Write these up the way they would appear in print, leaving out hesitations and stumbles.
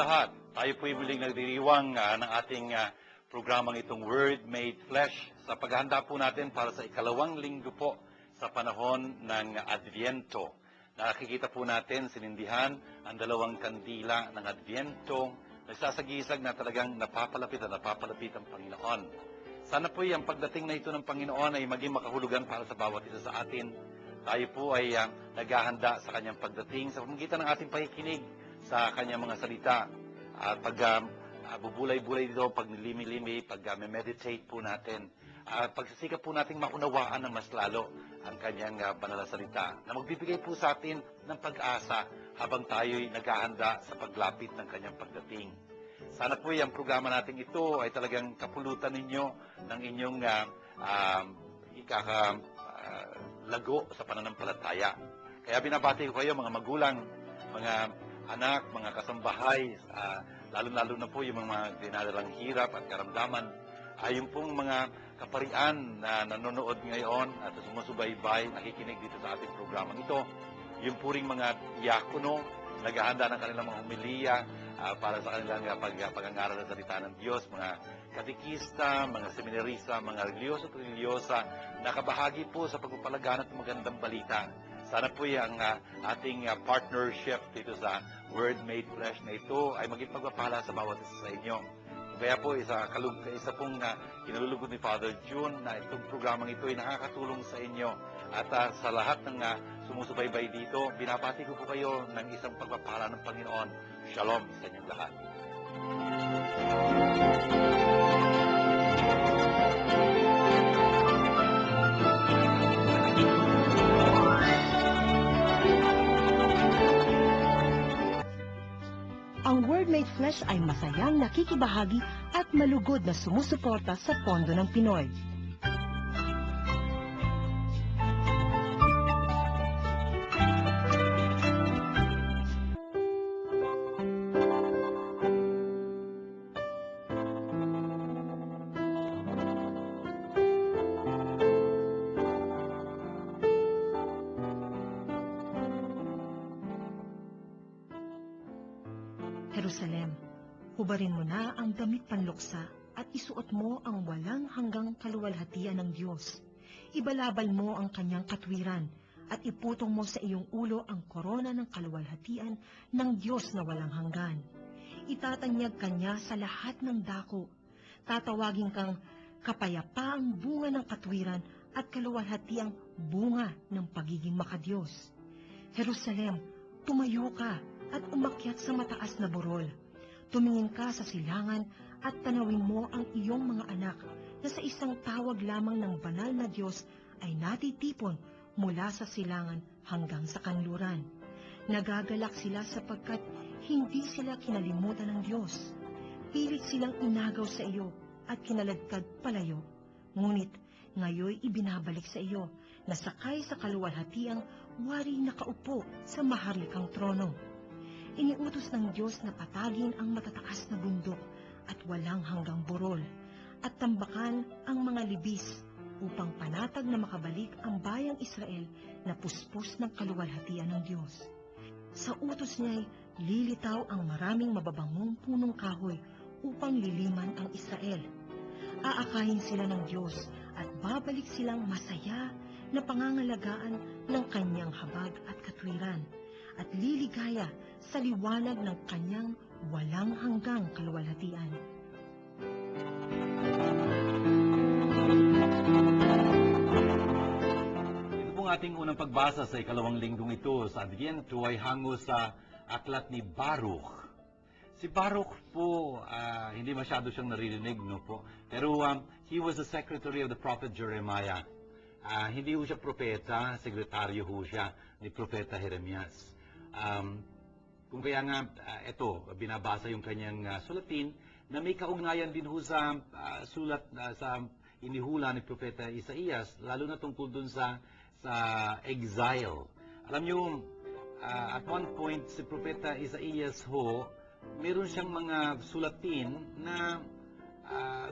lahat. Tayo po'y muling nagdiriwang ng ating programang itong Word Made Flesh sa paghahanda po natin para sa ikalawang linggo po sa panahon ng Adviento. Nakikita po natin, sinindihan ang dalawang kandila ng Adviento, nagsasagisag na talagang napapalapit ang Panginoon. Sana po ang pagdating na ito ng Panginoon ay maging makahulugan para sa bawat isa sa atin. Tayo po ay naghahanda sa kanyang pagdating sa pamamagitan ng ating pakikinig sa kanyang mga salita. At pag bubulay-bulay dito, pag nilimi-limi, pag meditate po natin, pagsisikap po nating maunawaan na mas lalo ang kanyang banal na salita na magbibigay po sa atin ng pag-asa habang tayo'y naghahanda sa paglapit ng kanyang pagdating. Sana po ang programa natin ito ay talagang kapulutan ninyo ng inyong lago sa pananampalataya. Kaya binabati ko kayo mga magulang, mga anak, mga kasambahay, lalo-lalo na po yung mga dinadalang hirap at karamdaman. Yung pong mga kaparian na nanonood ngayon at sumusubaybay, nakikinig dito sa ating programang ito. Yung puring mga diakono, naghahanda ng kanilang mga humiliya para sa kanilang pag-aaral ng salita ng Diyos, mga katikista, mga seminarista, mga religyoso at religyosa, nakabahagi po sa pagpapalaganap ng magandang balita. Sana po ang ating partnership dito sa Word Made Flesh na ito ay maging pagpapala sa bawat isa sa inyo. Kaya po, isa pong kinalulugod ni Father June na itong programang ito ay nakakatulong sa inyo. At sa lahat ng sumusubaybay dito, binabati ko po kayo ng isang pagpapala ng Panginoon. Shalom sa inyong lahat. Ang Word Made Flesh ay masayang nakikibahagi at malugod na sumusuporta sa pondo ng Pinoy. Jerusalem, hubarin mo na ang damit panluksa at isuot mo ang walang hanggang kaluwalhatian ng Diyos. Ibalabal mo ang kanyang katwiran at iputong mo sa iyong ulo ang korona ng kaluwalhatian ng Diyos na walang hanggan. Itatanyag kanya sa lahat ng dako. Tatawagin kang kapayapaang bunga ng katwiran at kaluwalhatiang bunga ng pagiging makadiyos. Jerusalem, tumayo ka at umakyat sa mataas na burol. Tumingin ka sa silangan at tanawin mo ang iyong mga anak na sa isang tawag lamang ng banal na Diyos ay natitipon mula sa silangan hanggang sa kanluran. Nagagalak sila sapagkat hindi sila kinalimutan ng Diyos. Pilit silang inagaw sa iyo at kinaladkad palayo. Ngunit ngayoy ibinabalik sa iyo na sakay sa kaluwalhatiang wari nakaupo sa maharlikang trono. Iniutos ng Diyos na patagin ang matataas na bundok at walang hanggang burol, at tambakan ang mga libis upang panatag na makabalik ang bayang Israel na puspos ng kaluwalhatian ng Diyos. Sa utos niya'y lilitaw ang maraming mababangong punong kahoy upang liliman ang Israel. Aakayin sila ng Diyos at babalik silang masaya na pangangalagaan ng kanyang habag at katwiran, at liligaya sa liwanag ng kanyang walang hanggang kaluwalhatian. Ito pong ating unang pagbasa sa ikalawang linggong ito sa Adviento ay hango sa aklat ni Baruch. Si Baruch po, hindi masyado siyang naririnig, no po? Pero he was the secretary of the prophet Jeremiah. Hindi ho siya propeta, sekretaryo ho siya ni propeta Jeremias. Kung kaya nga, ito, binabasa yung kanyang sulatin na may kaugnayan din ho sa sulat sa inihula ni Propeta Isaías, lalo na tungkol dun sa exile. Alam nyo, at one point, si Propeta Isaías ho, meron siyang mga sulatin na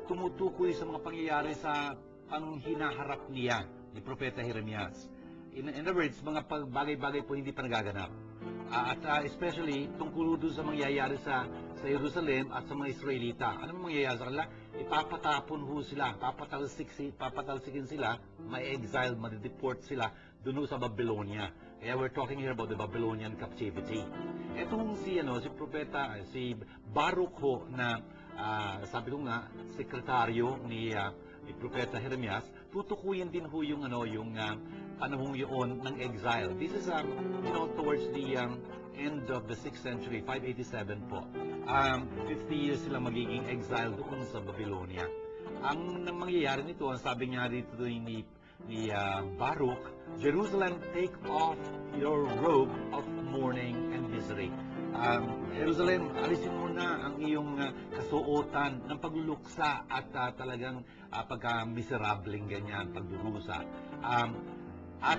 tumutukoy sa mga pangyayari sa panghinaharap niya ni Propeta Jeremias. In other words, mga bagay-bagay po hindi pa nagaganap. Especially tungkol doon sa mangyayari sa Jerusalem at sa mga Israelita. Ano mangyayari sa kanila? Ipapatapon ho sila, papatalsikin sila, may exile, madideport sila doon sa Babylonia. Kaya we're talking here about the Babylonian captivity. Etong si propeta, si Baruch ho na sabi ko nga, sekretaryo ni propeta Jeremias, tutukuyin din ho yung panahong yun ng exile. This is towards the end of the 6th century, 587 po. 50 years sila magiging exile doon sa Babylonia. Ang mangyayari nito, ang sabi nga dito ni Baruch, Jerusalem, take off your robe of mourning and misery. Jerusalem, alisin mo na ang iyong kasuotan ng pagluluksa at talagang pagka-miserableng ganyan, pagdurusa. At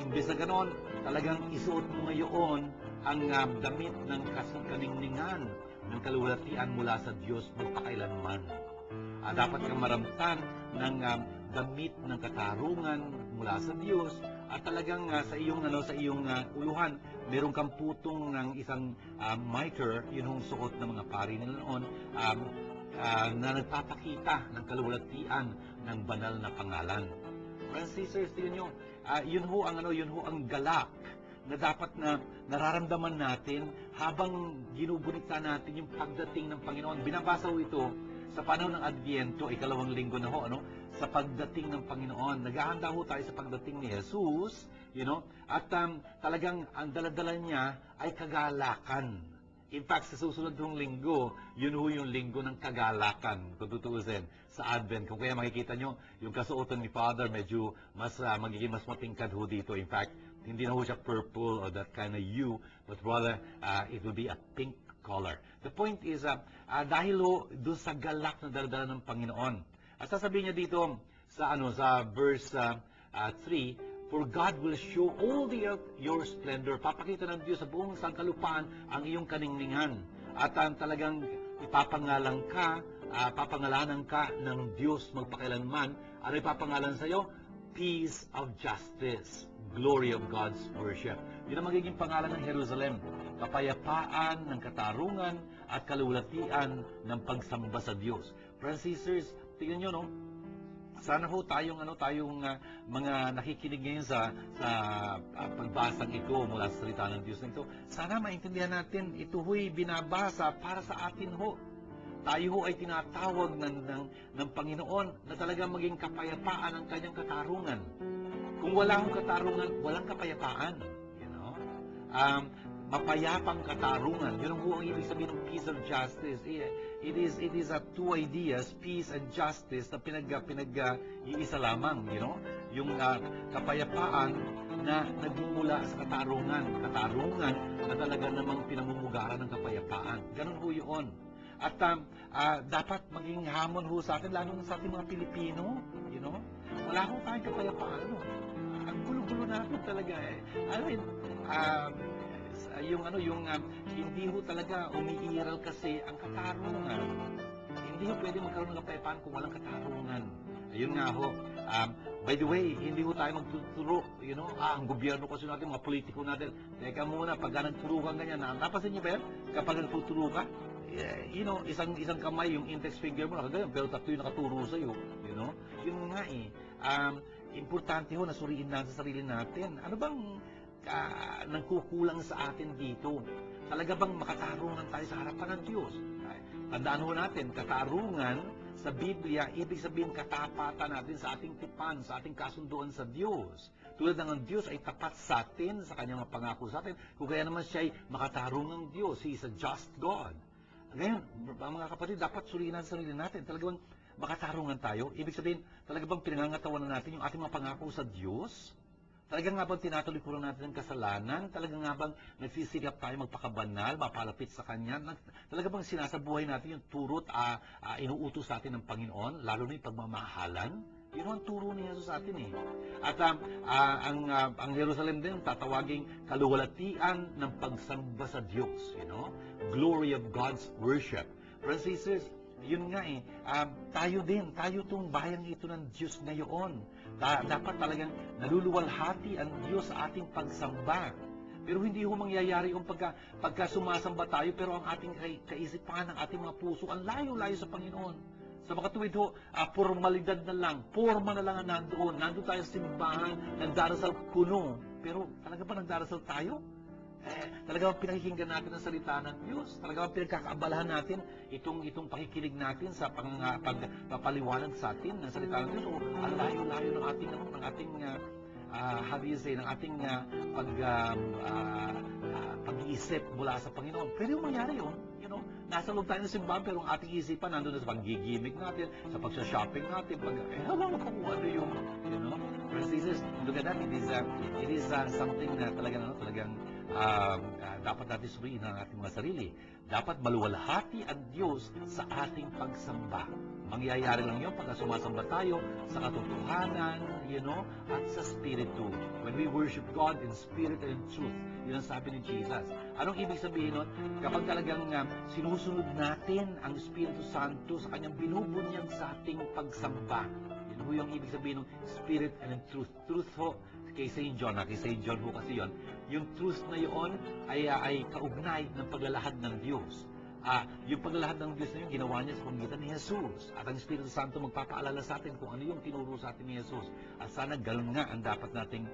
imbes na ganon, talagang isuot mo ngayon ang damit ng kaninningan ng kaluwalhatian mula sa Diyos magpakailanman. Dapat kang maramtan ng damit ng katarungan mula sa Diyos at talagang sa iyong uluhan meron kang putong ng isang mitre, yun yung suot ng mga pari nila noon, na nagpapakita ng kaluwalhatian ng banal na pangalan. Brothers and sisters, tingnan nyo, yun ho ang galak na dapat na nararamdaman natin habang ginugunita natin yung pagdating ng Panginoon. Binabasa ho ito sa panahon ng Adviento, ikalawang linggo na ho, sa pagdating ng Panginoon. Naghahanda ho tayo sa pagdating ni Jesus, at talagang ang daladala niya ay kagalakan. In fact, sa susunod ng linggo, yun ho yung linggo ng kagalakan, kung tutuusin, sa Advent. Kung kaya makikita nyo, yung kasuotan ni Father, medyo magiging mas matingkad ho dito. In fact, hindi na ho siya purple or that kind of hue, but rather, it will be a pink color. The point is, dahil ho, doon sa galak na daladala ng Panginoon. At sasabihin niya dito, sa verse 3, for God will show all the earth your splendor. Papakita ng Diyos sa buong sangkalupaan ang iyong kaningningan. At talagang ipapangalanan ka ng Diyos magpakailanman. Ano ipapangalan sa iyo? Peace of justice, glory of God's worship. Yun ang magiging pangalan ng Jerusalem. Kapayapaan ng katarungan at kaluwalhatian ng pagsamba sa Diyos. Brothers and sisters, tingnan nyo, sana ho tayong mga nakikinig ngayon sa pagbasang ito mula sa salita ng Diyos nito. Sana maintindihan natin, ito ho'y binabasa para sa atin ho. Tayo ho ay tinatawag ng Panginoon na talagang maging kapayapaan ang kanyang katarungan. Kung wala hong katarungan, walang kapayapaan. Mapayapang katarungan. Yun ang ibig sabihin ng peace of justice. It is two ideas, peace and justice, na pinag-iisa lamang, Yung kapayapaan na nagmumula sa katarungan. Katarungan na talaga namang pinamumugaran ng kapayapaan. Ganun ho yun. At dapat maging hamon ho sa atin, lalo na sa ating mga Pilipino, Wala ho tayong kapayapaan, Ang gulo-gulo natin talaga, hindi ho talaga umiiral kasi ang katarungan. Hindi ho pwede magkaroon ng kapayapaan kung walang katarungan. Ayun nga ho. By the way, hindi ho tayo magtuturo. Ang gobyerno kasi natin, mga politiko natin. Teka muna, pagka nagturo ka ganyan, napasin niyo ba yan? Kapag nagtuturo ka, isang kamay, yung index finger mo, nakagayon, pero tatlo yung nakaturo sa'yo. Yun nga importante ho na suriin natin sa sarili natin. Ano bang nagkukulang sa atin dito? Talaga bang makatarungan tayo sa harapan ng Diyos? Tandaan ho natin, katarungan sa Biblia, ibig sabihin katapatan natin sa ating tipan, sa ating kasunduan sa Diyos. Tulad ng ang Diyos ay tapat sa atin, sa kanyang pangako sa atin, kung kaya naman siya ay makatarungang Diyos. He is a just God. Ngayon, mga kapatid, dapat suriin natin sa sarili natin. Talaga bang makatarungan tayo? Ibig sabihin, talaga bang pinangangatawanan natin yung ating mga pangako sa Diyos? Talaga nga bang tinatulikuran natin ang kasalanan? Talaga nga bang nagsisigap tayo magpakabanal, mapalapit sa Kanya? Talaga bang sinasabuhay natin yung turot inuutos sa atin ng Panginoon, lalo na yung pagmamahalan? Yun ang turo ni Jesus sa atin At ang Jerusalem din, tatawaging kaluwalhatian ng pagsamba sa Diyos. Glory of God's worship. Brothers and sisters, yun nga tayo itong bayang ito ng Diyos ngayon. Dapat talagang naluluwalhati ang Diyos sa ating pagsamba. Pero hindi ho mangyayari yung pagka sumasamba tayo, pero ang ating kaisipan, ang ating mga puso, ang layo-layo sa Panginoon. Sa mga tuwid ho, formalidad na lang, forma na lang ang nandoon. Nandoon tayo sa simbahan, nagdarasal puno. Pero talaga ba nagdarasal tayo? Talaga bang pinakikinggan natin ang salita ng Diyos? Talaga bang pinagkakaabalahan natin itong pakikinig natin sa pagpapaliwanag sa atin ng salita ng Diyos? O ang layo-layo ng ating how do you say, ng ating pag-iisip mula sa Panginoon. Pwede yung mangyari yun. Nasa loob tayo ng simbahan, pero ang ating isipan nandun na sa pag-gigimik natin, sa pag-shopping natin, alam ko kung ano yung, Friends, look at that, it is something na talagang dapat natin suriin ang ating mga sarili. Dapat maluwalhati ang Diyos sa ating pagsamba. Mangyayari lang yun pagka sumasamba tayo sa katotohanan, at sa Spiritu. When we worship God in spirit and in truth, yun ang sabi ni Jesus. Anong ibig sabihin nun? Kapag talagang sinusunod natin ang Espiritu Santo sa kanyang binubunyag sa ating pagsamba. Yun ho yung ibig sabihin ng spirit and in truth. Truth ho, kay St. John ho kasi yun. Yung truth na yun ay kaugnay ng paglalahad ng Diyos. Yung paglalahad ng Diyos na yun, ginawa niya sa pamamagitan ni Jesus. At ang Espiritu Santo magpapaalala sa atin kung ano yung tinuro sa atin ni Jesus. At sana ganun nga ang dapat nating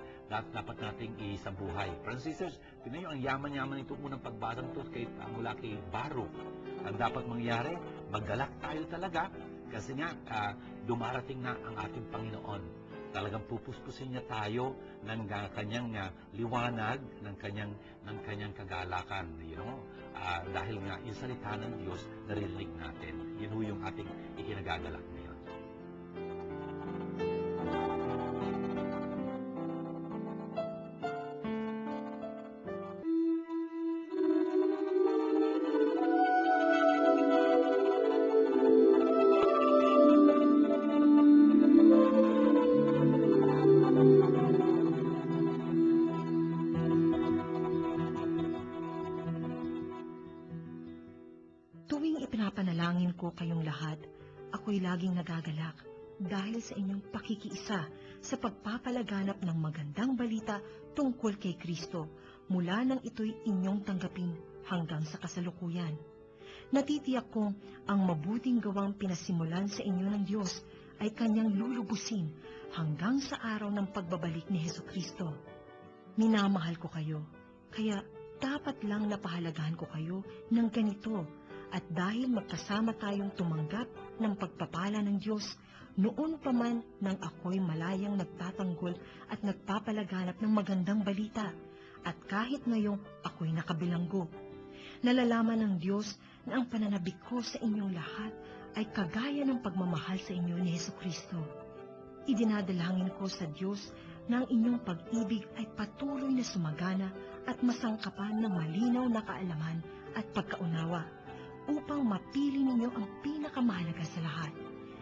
isabuhay. Friends and sisters, tingnan nyo, ang yaman-yaman itong unang pagbasa nito mula kay Baruch. Ang dapat mangyari, maggalak tayo talaga kasi nga dumarating na ang ating Panginoon. Talagang pupuspusin niya tayo ng kanyang liwanag, ng kanyang kagalakan, dahil nga yung salita ng Diyos narinig natin. Yun ho yung ating ikinagagalak ngayon. Ipinapanalangin ko kayong lahat, ako'y laging nagagalak dahil sa inyong pakikiisa sa pagpapalaganap ng magandang balita tungkol kay Kristo mula nang ito'y inyong tanggapin hanggang sa kasalukuyan. Natitiyak kong ang mabuting gawang pinasimulan sa inyo ng Diyos ay kanyang lulubusin hanggang sa araw ng pagbabalik ni Hesukristo. Minamahal ko kayo, kaya dapat lang napahalagahan ko kayo ng ganito. At dahil magkasama tayong tumanggap ng pagpapala ng Diyos, noon pa man nang ako'y malayang nagtatanggol at nagpapalaganap ng magandang balita, at kahit ngayong ako'y nakabilanggo. Nalalaman ng Diyos na ang pananabik ko sa inyong lahat ay kagaya ng pagmamahal sa inyo ni Hesukristo. Idinadalangin ko sa Diyos na ang inyong pag-ibig ay patuloy na sumagana at masangkapan ng malinaw na kaalaman at pagkaunawa, upang mapili ninyo ang pinakamahalaga sa lahat.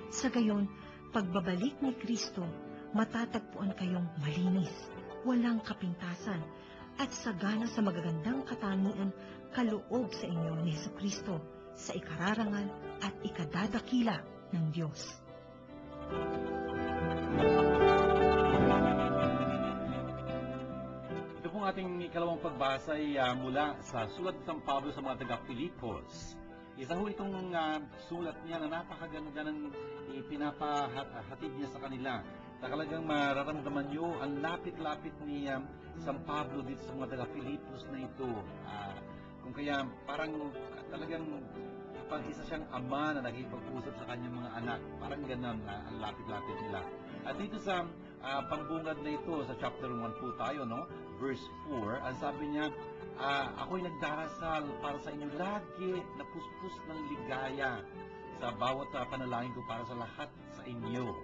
Sa gayon, pagbabalik ni Kristo, matatagpuan kayong malinis, walang kapintasan, at sagana sa magagandang katangian kaloob sa inyo ni Hesukristo sa ikararangal at ikadadakila ng Diyos. Ito pong ating ikalawang pagbasa ay mula sa sulat ni San Pablo sa mga taga-Filipos. Isa ho itong sulat niya na napakaganda ng ipinapahatid niya sa kanila. Talagang mararamdaman niyo ang lapit-lapit ni San Pablo dito sa mga taga-Filipos na ito. Kung kaya parang talagang isa siyang ama na nagipag-usap sa kanyang mga anak. Parang ganun ang lapit-lapit nila. At dito sa pambungad na ito, sa chapter 1 po tayo, verse 4, ang sabi niya, ako'y nagdarasal para sa inyo lagi na puspos ng ligaya sa bawat panalangin ko para sa lahat sa inyo.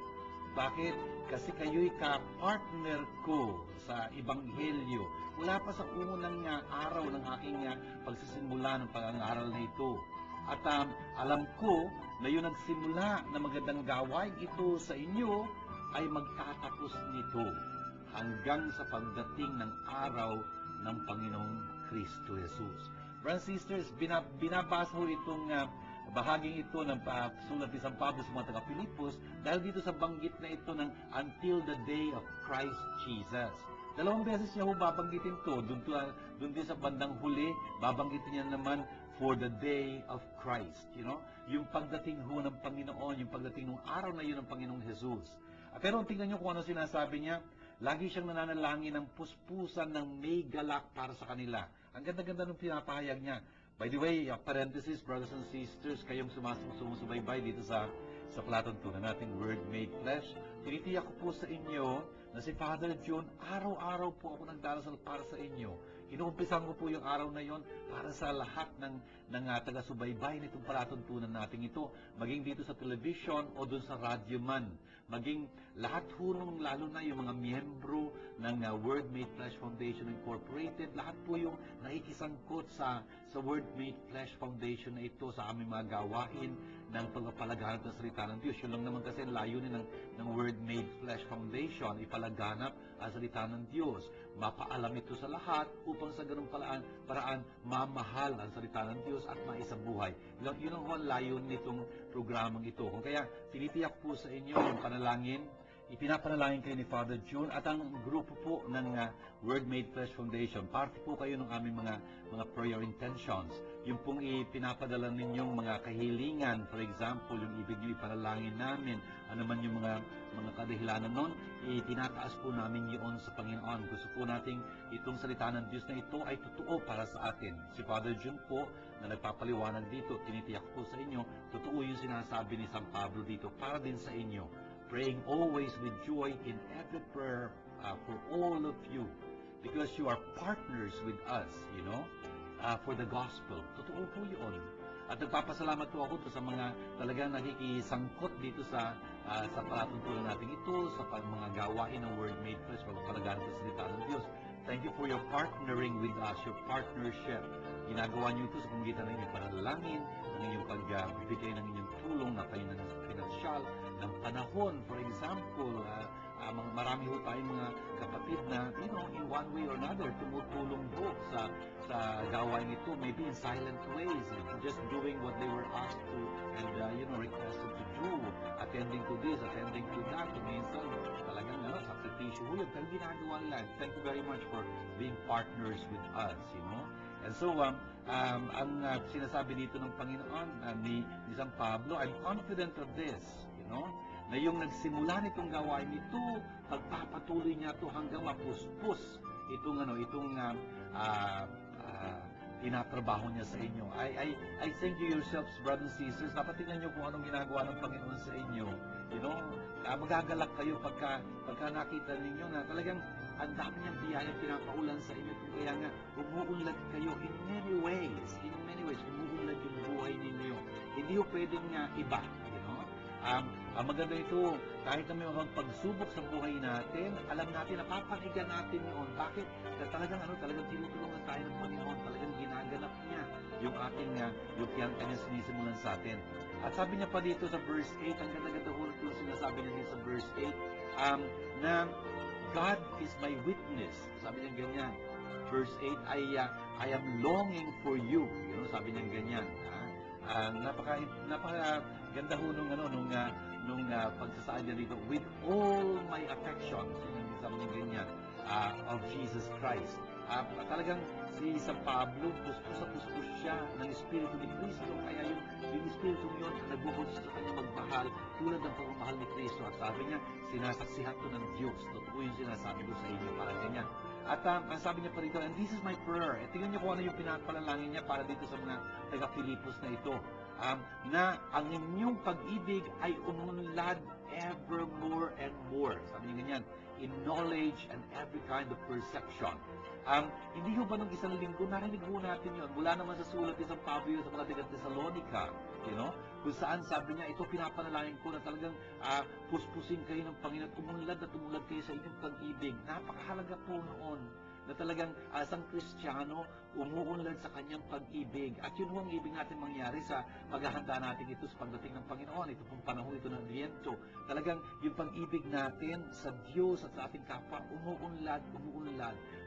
Bakit? Kasi kayo'y ka-partner ko sa Ebanghelyo. Mula pa sa unang araw ng aking pagsisimula ng pag-aaral na ito. At alam ko na yung nagsimula na magandang gawain ito sa inyo ay magtatapos nito hanggang sa pagdating ng araw ng Panginoong Kristo Jesus. Brothers and sisters, binabasa ko itong bahaging ito ng sulat ni San Pablo sa mga taga-Filipos dahil dito sa banggit na ito ng until the day of Christ Jesus. Dalawang beses niya ho babanggitin to. Doon din sa bandang huli, babanggitin niya naman for the day of Christ. Yung pagdating ho ng Panginoon, yung pagdating ng araw na yun ng Panginoong Jesus. Pero tingnan niyo kung ano sinasabi niya. Lagi siyang nananalangin ng puspusan ng may galak para sa kanila. Ang ganda-ganda ng pinapahayag niya. By the way, parenthesis, brothers and sisters, kayong sumusubaybay dito sa palatuntunan nating Word Made Flesh, tinitiyak ko po sa inyo na si Father John, araw-araw po ako nagdarasal para sa inyo. Inuumpisan ko po yung araw na yon para sa lahat ng taga-subaybay nitong palatuntunan natin ito, maging dito sa television o doon sa radyo man. Maging lahat hunong, lalo na yung mga miyembro ng Word Made Flesh Foundation Incorporated, lahat po yung nakikisangkot sa Word Made Flesh Foundation na ito sa aming mga gawain ng pagpapalaganap ng salita ng Diyos. Yun lang naman kasi ang layunin ng Word Made Flesh Foundation, ipalaganap ang salita ng Diyos. Mapaalam ito sa lahat upang sa ganung paraan mamahal ang salita ng Diyos at maisabuhay. Yun ang layunin nitong programang ito. Kung kaya tinitiyak po sa inyo yung panalangin, ipinapanalangin kayo ni Father June at ang grupo po ng Word Made Flesh Foundation. Parte po kayo ng aming mga prayer intentions. Yung pong ipinapadala ninyong mga kahilingan, for example, yung ibig nyo ipanalangin namin, ano man yung mga kadahilanan nun, itinataas po namin yun sa Panginoon. Gusto po nating itong salita ng Diyos na ito ay totoo para sa atin. Si Father June po, na nagpapaliwanag dito, tinitiyak po sa inyo, totoo yung sinasabi ni San Pablo dito para din sa inyo. Praying always with joy in every prayer for all of you, because you are partners with us, for the gospel. Totoo po yun. At nagpapasalamat po ako sa mga talagang nakikisangkot dito sa palatuntunan natin ito, sa mga gawain ng Word Made Flesh, pagpapalaganap ng salita ng Diyos. Thank you for your partnering with us, your partnership. Ginagawa niyo ito sa pamagitan ng inyong panalangin, ng inyong pagbibigay ng inyong tulong na kayo ng pinansyal, ng panahon. For example, marami ho tayong mga kapatid na, in one way or another, tumutulong po sa gawain ito, maybe in silent ways, just doing what they were asked to and, requested to do, attending to this, attending to that. Minsan, talagang sakripisyo ho yun, pero ginagawa nila. Thank you very much for being partners with us, And so, ang sinasabi dito ng Panginoon, ni San Pablo, I'm confident of this, na yung nagsimula nitong gawain ito, pagpapatuloy niya ito hanggang mapuspos itong tinatrabaho niya sa inyo. I thank you yourselves, brothers and sisters. Dapat tingnan niyo kung anong ginagawa ng Panginoon sa inyo. Magagalak kayo pagka nakita ninyo na talagang ang dami niyang biyaya pinapaulan sa inyo. Kaya nga, umuunlad kayo in many ways. In many ways, umuunlad yung buhay ninyo. Hindi ho pwedeng iba. Ang maganda ito, kahit na may mga pagsubok sa buhay natin, alam natin, napapakinggan natin yun. Bakit? Talagang tinutulungan tayo ng Panginoon. Talagang ginaganap niya yung ating, yung kanyang sinisimulan sa atin. At sabi niya pa dito sa verse 8, ang ganda-ganda ko yung sinasabi niya dito sa verse 8, na God is my witness. Sabi niya ganyan. Verse 8, I am longing for you. Sabi niya ganyan. Napaka-ganda ho nung pagsasaad niya dito, with all my affection, sabi niya ganyan, of Jesus Christ. Talagang si San Pablo, puspos siya ng Espiritu ni Cristo. Kaya yung Espiritu yun, nagbubuhos sa kanyang magmahal, tulad ng pagmamahal ni Cristo. At sabi niya, sinasaksihan to ng Diyos. Totoo yung sinasabi ko sa inyo, parang ganyan. At ang sabi niya pa rito, and this is my prayer. Tingnan niyo kung ano yung pinapanalangin niya para dito sa mga taga-Filipos na ito. Na ang inyong pag-ibig ay umunlad ever more and more. Sabi niya ganyan, in knowledge and every kind of perception. Hindi ho ba nung isang linggo, narinig ho natin yun. Mula naman sa sulat ni San Pablo sa mga taga-Thessalonica, kung saan sabi niya, ito pinapanalangin ko na talagang puspusin kayo ng Panginoon, umunlad at umunlad kayo sa inyong pag-ibig. Napakahalaga po noon na talagang asang Kristiyano umuunlad sa kanyang pag-ibig. At yun ho ang ibig natin mangyari sa paghahanda natin ito sa pagdating ng Panginoon. Ito pong panahon ito ng Adviento. Talagang yung pag-ibig natin sa Diyos at sa ating kapwa, umuunlad.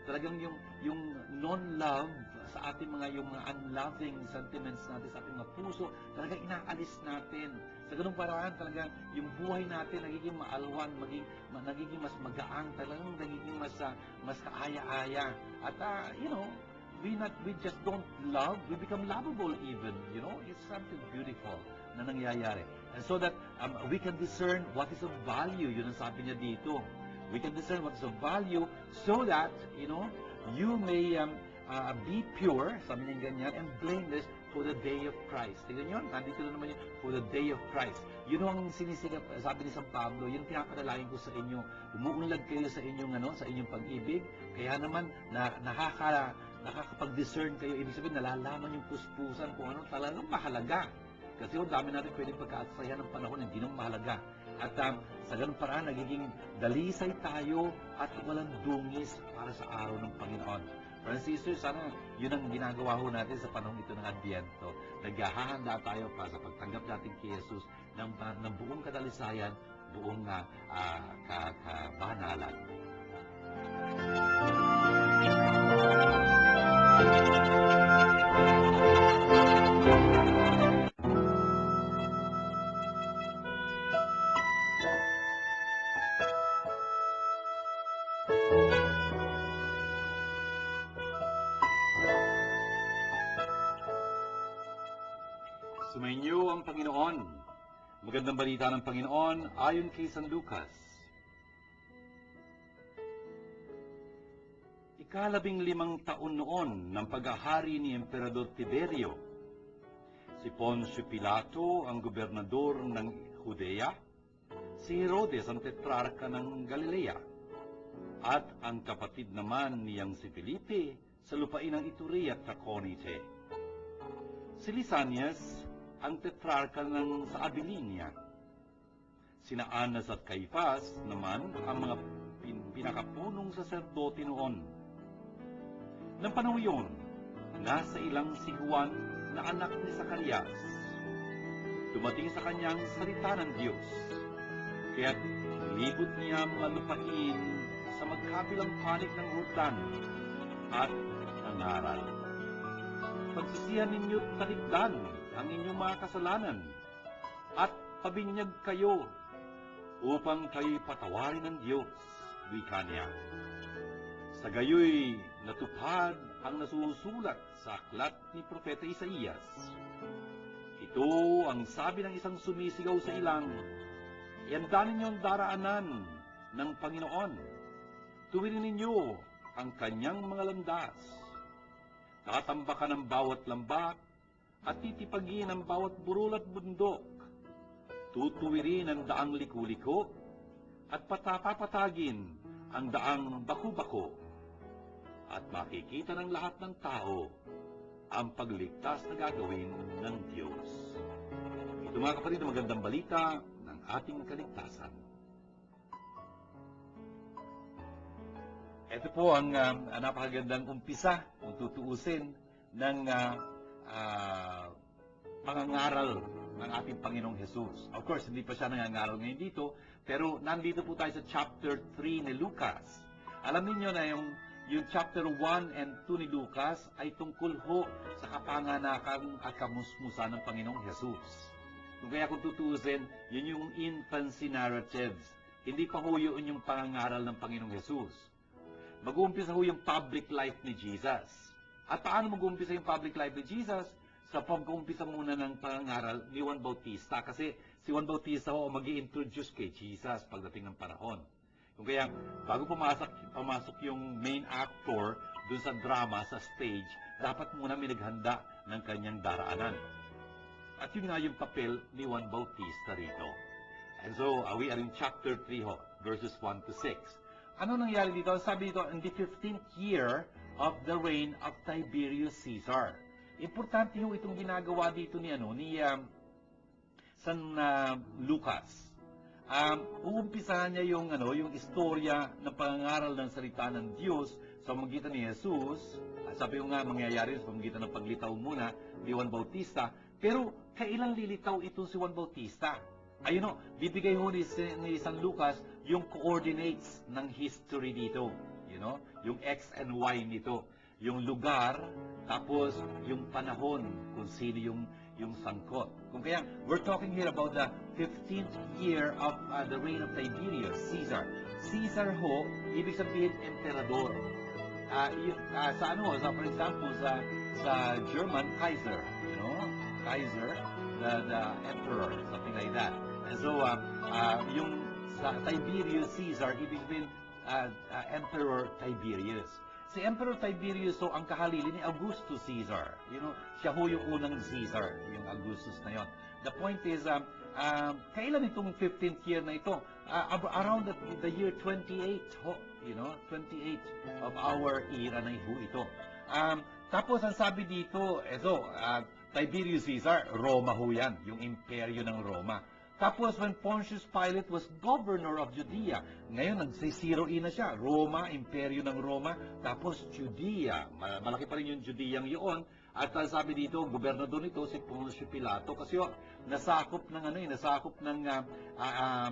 Talagang yung non-love sa ating yung mga unloving sentiments natin sa ating mga puso, talagang inaalis natin. Sa ganung paraan, talagang yung buhay natin nagiging maalwan, nagiging mas magaang, talagang nagiging mas kaaya-aya. At, we just don't love, we become lovable even, it's something beautiful na nangyayari. And so that we can discern what is of value, yun ang sabi niya dito. We can discern what is of value so that, you may be pure, sabi niya ganyan, and blameless for the day of Christ. Tingnan nyo, nandito na naman yun, for the day of Christ. Yun ang sinisikap, sabi ni San Pablo, yun pinapadalangin ko sa inyo. Umuunlad kayo sa inyong, sa inyong pag-ibig. Kaya naman, nakakapag-discern kayo. Ibig sabihin, nalalaman yung puspusan kung ano talagang mahalaga. Kasi dami natin pwedeng pagkaasayan ng panahon, hindi naman mahalaga. At sa ganun paraan, nagiging dalisay tayo at walang dungis para sa araw ng Panginoon. Brothers and sisters, sana yun ang ginagawa ho natin sa panahon ito ng Adviento. Naghahanda tayo para sa pagtanggap natin kay Jesus ng buong kadalisayan, buong kabanalan. Sumainyo ang Panginoon. Magandang balita ng Panginoon ayon kay San Lucas. Ika-15 taon noon ng paghahari ni Emperador Tiberio, si Poncio Pilato ang gobernador ng Judea, si Herodes ang tetrarka ng Galilea, at ang kapatid naman niyang si Felipe sa lupain ng Iturea at Traconite. Si Lisanias ang tetrarka sa Abilinia. Sina Anas at Caifas naman ang mga pinakapunong saserdote noon. Nang panahon yun, nasa ilang si Juan na anak ni Zacarias. Dumating sa kanyang salita ng Diyos. Kaya't libot niya mga lupain sa magkabilang panig ng Jordan at nangaral. Pagsisihan ninyo't talikdan ang inyong mga kasalanan at pabinyag kayo upang kayo'y patawarin ng Diyos, wika niya. Sa gayoy natupad ang nasusulat sa aklat ni Propeta Isaías. Ito ang sabi ng isang sumisigaw sa ilang, ihanda ninyo ang daraanan ng Panginoon. Tuwirin ninyo ang kanyang mga landas. Tatambakan ang bawat lambak at titipagin ang bawat burol at bundok. Tutuwirin ang daang liku-liko at papatagin ang daang baku-bako. At makikita ng lahat ng tao ang pagligtas na gagawin ng Diyos. Ito mga kapatid, magandang balita ng ating kaligtasan. Ito po ang napakagandang umpisa kung tutuusin ng pangangaral ng ating Panginoong Jesus. Of course, hindi pa siya nangangaral ngayon dito, pero nandito po tayo sa chapter 3 ni Lucas. Alam niyo na yung chapter 1 and 2 ni Lucas ay tungkol ho sa kapanganakan at kamusmusan ng Panginoong Jesus. Kaya kung tutuusin, yun yung infancy narratives. Hindi pa ho yun yung pangangaral ng Panginoong Jesus. Mag-uumpisa ho yung public life ni Jesus. At paano mag-uumpisa yung public life ni Jesus? Sa pag-uumpisa muna ng pangangaral ni Juan Bautista. Kasi si Juan Bautista ho mag-i-introduce kay Jesus pagdating ng panahon. Kung kaya, bago pumasok yung main actor dun sa drama, sa stage, dapat muna may naghanda ng kanyang daraanan. At yun nga yung papel ni Juan Bautista rito. And so, we are in chapter 3 ho, verses 1 to 6. Ano nangyari dito? Sabi dito, in the 15th year of the reign of Tiberius Caesar. Importante yung itong ginagawa dito ni San Lucas. Uumpisahan niya yung istorya ng pangangaral ng salita ng Diyos sa pamamagitan ni Jesus. Sabi ko nga, mangyayari sa pamamagitan ng paglitaw muna ni Juan Bautista. Pero kailan lilitaw ito si Juan Bautista? Ayun bibigay ho ni San Lucas yung coordinates ng history dito. Yung X and Y nito. yung lugar, tapos yung panahon, kung sino yung sangkot. Kung kaya, we're talking here about the 15th year of the reign of Tiberius, Caesar. Caesar ho, ibig sabihin emperador. For example, sa German, Kaiser, Kaiser, the emperor, something like that. And so, yung sa Tiberius Caesar, ibig sabihin, Emperor Tiberius. Si Emperor Tiberius, so ang kahalili ni Augustus Caesar. Siya ho yung unang Caesar, yung Augustus na yon. The point is, kailan itong 15th year na ito? Around the year 28, ho, 28 of our era na ho ito. Tapos, ang sabi dito, Tiberius Caesar, Roma ho yan, yung imperyo ng Roma. Tapos, when Pontius Pilate was governor of Judea, ngayon, nagsisiro-in na siya. Roma, imperyo ng Roma. Tapos, Judea. Malaki pa rin yung Judeang yun. At sabi dito, gobernador nito, si Pontius Pilato. Kasi nasakop ng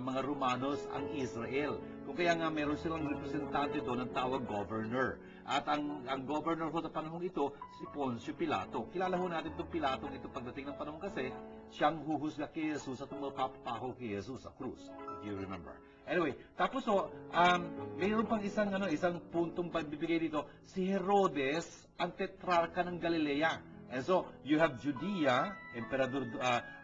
mga Romanos ang Israel. Kung kaya nga, meron silang representante doon ng tawag governor. At ang governor ho sa panahon ito, si Pontius Pilato. Kilala ho natin itong Pilato ito pagdating ng panahon kasi, siyang huhusga kay Jesus at mapapaho kay Jesus sa krus, if you remember. Anyway, tapos mayroon pang isang puntong pagbibigay dito, si Herodes, ang tetrarka ng Galilea. And so, you have Judea, emperador,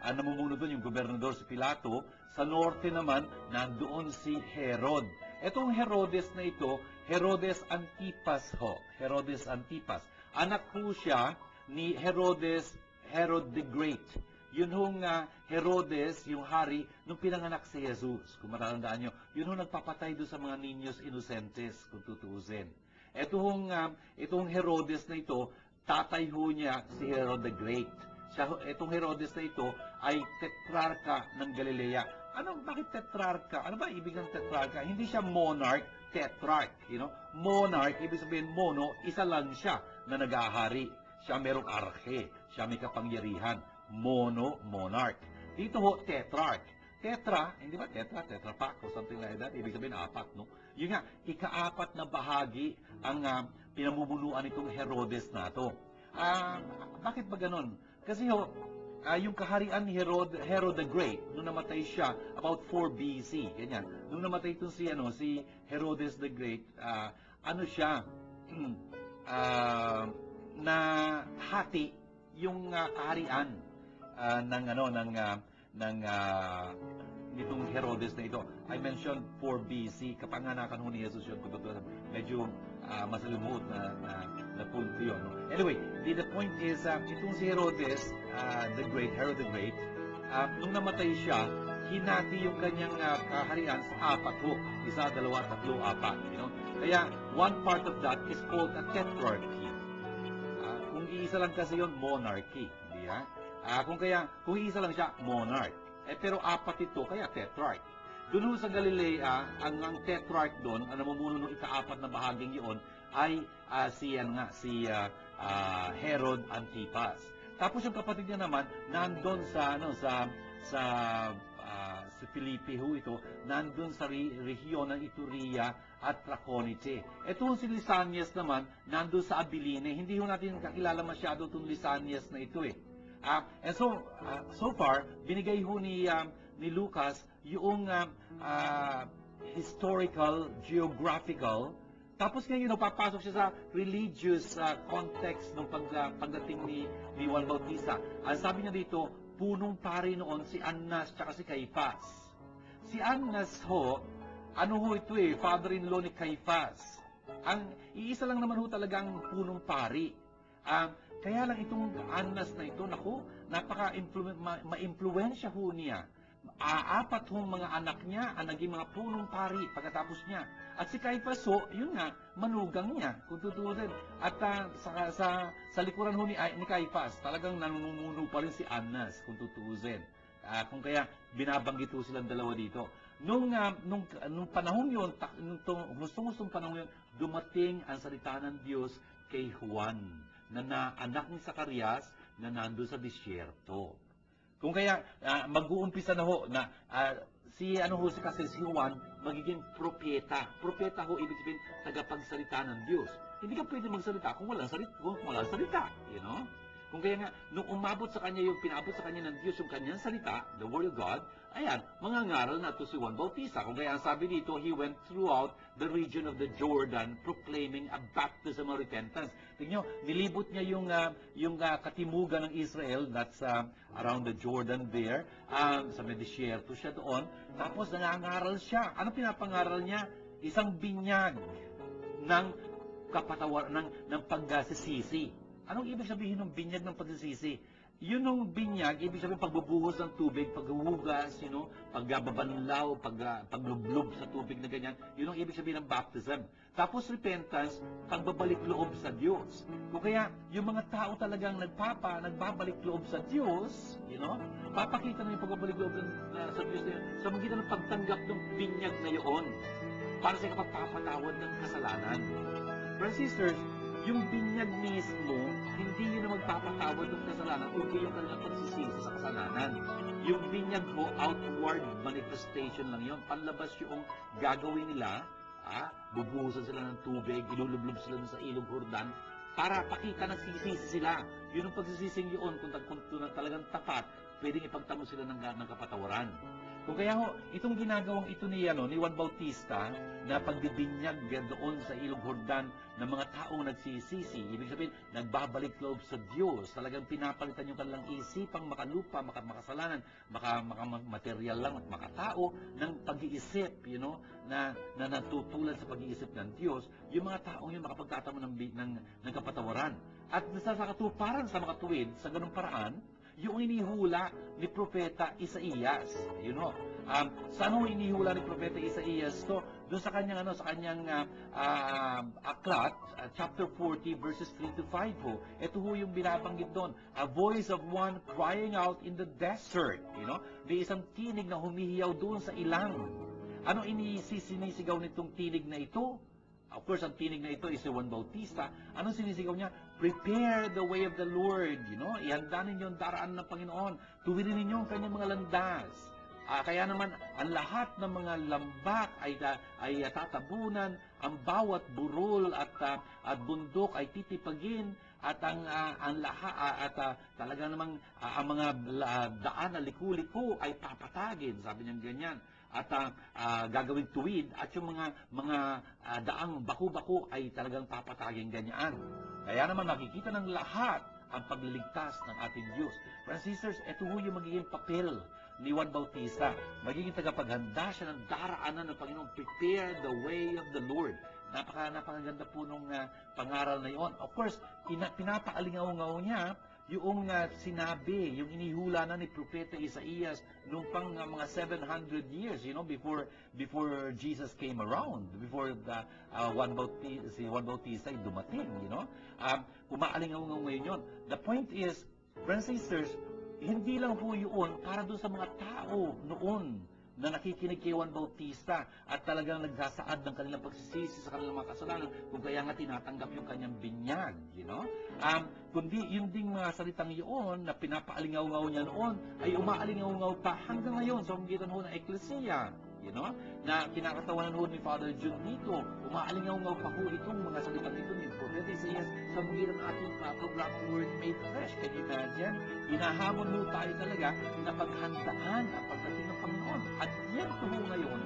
namumuno doon yung gobernador si Pilato. Sa norte naman, nandoon si Herod. Itong Herodes na ito, Herodes Antipas ho. Herodes Antipas. Anak ho siya ni Herod the Great. Yun hong Herodes, yung hari, nung pinanganak si Jesus. Kung matatandaan nyo, yun hong nagpapatay doon sa mga niños inocentes, kung tutuusin. Itong Herodes na ito, tatay ho niya si Herod the Great. Itong Herodes na ito ay tetrarka ng Galilea. Bakit tetrarka? Ano ba ibig ng tetrarka? Hindi siya monarch, tetrarch. Monarch, ibig sabihin mono, isa lang siya na nag-ahari. Siya merong arche, siya may kapangyarihan. Monarch. Dito ho, tetrarch. Tetra, hindi ba tetra pack o something like that. Ibig sabihin, apat, no? Yun nga, ika-apat na bahagi ang pinamumunuan itong Herodes na to. Bakit ba ganun? Kasi ho, yung kaharian ni Herod the Great, nung namatay siya, about 4 BC, ganyan. Nung namatay itong si Herodes the Great, na hati yung kaharian nitong Herodes na ito. I mentioned 4 BC, kapanganakan ho ni Jesus yun, medyo masalimuot na punto yun. No? Anyway, the point is, itong si Herodes, Herod the Great, nung namatay siya, hinati yung kanyang kaharian sa 4 ho. 1, 2, 3, 4. Kaya, one part of that is called a tetrarchy. Kung iisa lang kasi yun, monarchy. Hindi ha? Kung iisa lang siya, monarch. Pero 4 ito, kaya tetrarch. Doon sa Galilea, ang tetrarch doon, ang namumuno ng ika-4 na bahaging yun, ay si Herod Antipas. Tapos yung kapatid niya naman, nandun sa Filipi ho ito, nandun sa rehiyon ng Iturea at Trachonice. Ito si Lisanias naman, nandun sa Abiline. Hindi ho natin kakilala masyado itong Lisanias na ito eh. And so far, binigay ho ni Lucas yung historical, geographical, tapos ngayon papasok siya sa religious context ng pagdating ni Juan Bautista. Ang sabi niya dito, punong pari noon si Annas at si Caiphas. Si Annas ho, ito father-in-law ni Caiphas. Ang iisa lang naman ho talagang punong pari. Kaya lang itong Annas na ito, ma-impluensya ho niya. 4 hong mga anak niya ang naging mga punong pari pagkatapos niya. At si Caiphas ho, yun nga, manugang niya, kung tutusin. At sa likuran ho ni Caiphas, talagang namumuno pa rin si Annas, kung tutusin. Kung kaya, binabanggit ho silang dalawa dito. Nung panahon yun, gustong panahon yun, dumating ang salita ng Diyos kay Juan, na anak ni Zacarias, na nando sa disyerto. Kung kaya, mag-uumpisa na ho, na si Juan, magiging propeta. Propeta ho, ibig sabihin, tagapagsalita ng Diyos. Hindi ka pwede magsalita kung walang salita. You know? Kung kaya nga, nung umabot sa kanya yung pinabot sa kanya ng Diyos yung kanyang salita, the Word of God, ayan, mangangaral na to si Juan Bautista. Kung kaya ang sabi dito, he went throughout the region of the Jordan proclaiming a baptism of repentance. Tingnan nyo, nilibot niya yung katimugan ng Israel, that's around the Jordan there, sa may disyerto siya doon. Tapos nangangaral siya. Ano pinapangaral niya? Isang binyag ng ng paggasisisi. Anong ibig sabihin ng binyag ng pagsisisi? Yun ng binyag, ibig sabihin pagbubuhos ng tubig, paghuhugas, pagbabanlaw, paglublob sa tubig na ganyan. Yun ang ibig sabihin ng baptism. Tapos repentance, pagbabalik loob sa Diyos. Kung kaya, yung mga tao talagang nagbabalik loob sa Diyos, papakita na yung pagbabalik loob sa Diyos na yun, sa magitan ng pagtanggap ng binyag na yun, para sa kapagpapatawad ng kasalanan. Brothers and sisters, yung binyag mismo, hindi yun na magpapatawad ng kasalanan, kundi yung kanilang pagsisisi sa kasalanan. Yung binyag mo, outward manifestation lang yun. Panlabas yung gagawin nila, bubuhusan sila ng tubig, ilulublob sila sa ilog Jordan, para pakita nagsisisi sila. Yun ang pagsisising yun, kung talagang tapat, pwedeng ipagtamo sila ng kapatawaran. Kung kaya ho, itong ginagawang ito ni Juan Bautista, na pagbibinyag doon sa ilog Jordan ng mga taong nagsisisi, ibig sabihin, nagbabalik loob sa Diyos, talagang pinapalitan yung kanilang isipang makalupa, makasalanan, makamaterial lang at makatao, ng pag-iisip, na natutulad sa pag-iisip ng Diyos, yung mga taong yun makapagtatamo ng kapatawaran. At sa katuparan sa mga tuwid, sa ganung paraan, yung inihula ni Propeta Isaías. Saan ho inihula ni Propeta Isaías to? Doon sa kanyang aklat, chapter 40 verses 3 to 5 ho. Ito ho yung binabanggit doon. A voice of one crying out in the desert. May isang tinig na humihiyaw doon sa ilang. Ano sinisigaw nitong tinig na ito? Of course, ang tinig na ito is si Juan Bautista. Anong sinisigaw niya? Prepare the way of the Lord. Ihanda ninyo ang daraan ng Panginoon. Tuwirin ninyo ang kanyang mga landas. Kaya naman, ang lahat ng mga lambak ay tatabunan, ang bawat burol at bundok ay titipagin, at talaga namang ang mga daan na liku-liku ay papatagin. Sabi niya ganyan. At gagawing tuwid, at yung mga daang baku-baku ay talagang papatagin ganyan. Kaya naman makikita ng lahat ang pagliligtas ng ating Diyos. Brothers and sisters, ito ho yung magiging papel ni Juan Bautista. Magiging tagapaghanda siya ng daraanan ng Panginoon. Prepare the way of the Lord. Napakaganda po nung pangaral na yun. Of course, pinapaalingaw-ngaw niya yung sinabi, yung inihula na ni Propeta Isaías nung pang mga 700 years, before Jesus came around, before si Juan Bautista ay dumating, umaalingaw-ngaw ngayon yun. The point is, brothers and sisters, hindi lang po yun para doon sa mga tao noon na nakikinig kay Juan Bautista at talagang nagsasaad ng kanilang pagsisisi sa kanilang mga kasalanan, kung kaya nga tinatanggap yung kanyang binyag, kundi yung ding mga salitang yun na pinapaalingaw-ngaw niya noon ay umaalingaw-ngaw pa hanggang ngayon sa pagitan ho ng Eklesiya, na kinakatawanan ho ni Father John dito. Umaalingaw-ngaw pa ho itong mga salitang ito ni Propeta Isaías sa pagitan ng ating programang Word Made Flesh. Can you imagine? Hinahamon ho tayo talaga na paghandaan ang pagdating ng Panginoon. At yan po ngayon,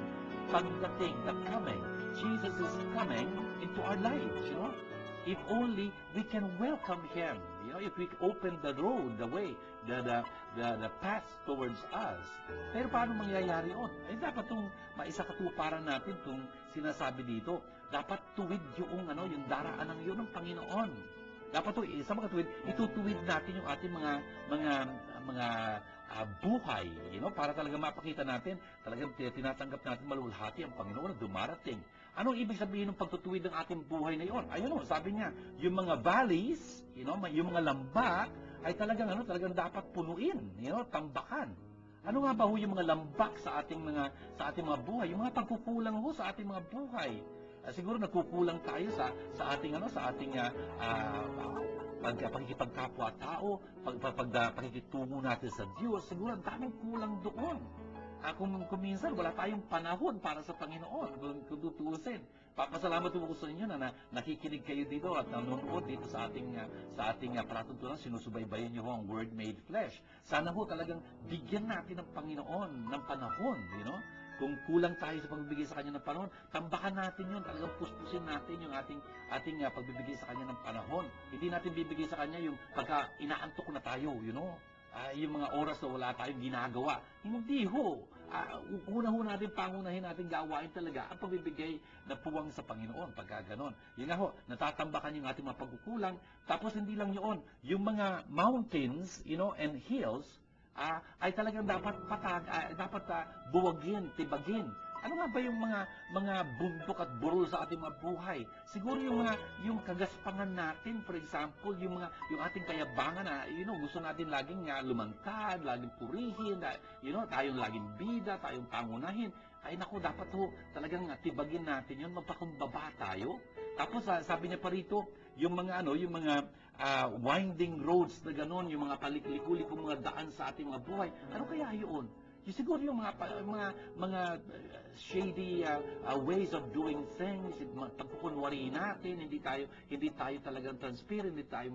pagdating, the coming, Jesus is coming into our lives, If only we can welcome Him, if we open the road, the way, the path towards us. Pero paano mangyayari yun? Dapat itong maisakatuparan natin itong sinasabi dito. Dapat tuwid yung daraanan yun ng Panginoon. Dapat sa mga tuwid, itutuwid natin yung ating mga buhay, para talaga mapakita natin, talagang tinatanggap natin malulhati ang Panginoon na dumarating. Anong ibig sabihin ng pagtutuwid ng ating buhay na iyon? Ayun sabi niya, yung mga valleys, yung mga lambak, ay talagang dapat punuin, tambakan. Ano nga ba yung mga lambak sa ating mga buhay? Yung mga pagkukulang sa ating mga buhay. Siguro nagkukulang tayo sa ating pakikipagkapwa-tao, pakikitungo natin sa Diyos. Siguro ang daming kulang doon. kung minsan wala tayong panahon para sa Panginoon, kung tutuusin. Papasalamat po ko sa inyo na nakikinig kayo dito at nanonood dito sa ating palatuntunan, sinusubaybayan niyo ho ang Word Made Flesh. Sana ho talagang bigyan natin ng Panginoon ng panahon, Kung kulang tayo sa pagbibigay sa Kanya ng panahon, tambakan natin yun, talagang puspusin natin yung ating pagbibigay sa Kanya ng panahon. Hindi natin bibigay sa Kanya yung pagka inaantok na tayo, yung mga oras na wala tayong ginagawa. Hindi ho. Pangunahin natin gawain talaga ang pagbibigay na puwang sa Panginoon pagka ganon. Yun nga ho, natatambakan yung ating mga pagkukulang. Tapos hindi lang yun, yung mga mountains, and hills, ay talagang dapat buwagin, tibagin. Ano nga ba yung mga bundok at burol sa ating mga buhay? Siguro yung kagaspangan natin, for example, yung ating kayabangan na, gusto natin laging lumantad, laging purihin, tayong laging bida, tayong pangunahin. Ay naku, dapat talagang tibagin natin yun, magpakumbaba tayo. Tapos sabi niya pa rito, yung mga winding roads na gano'n, yung mga paliklikuli-kulikong mga daan sa ating mga buhay. Ano kaya yun? Siguro yung mga shady ways of doing things, pagkukunwari natin, hindi tayo talagang transparent, hindi tayo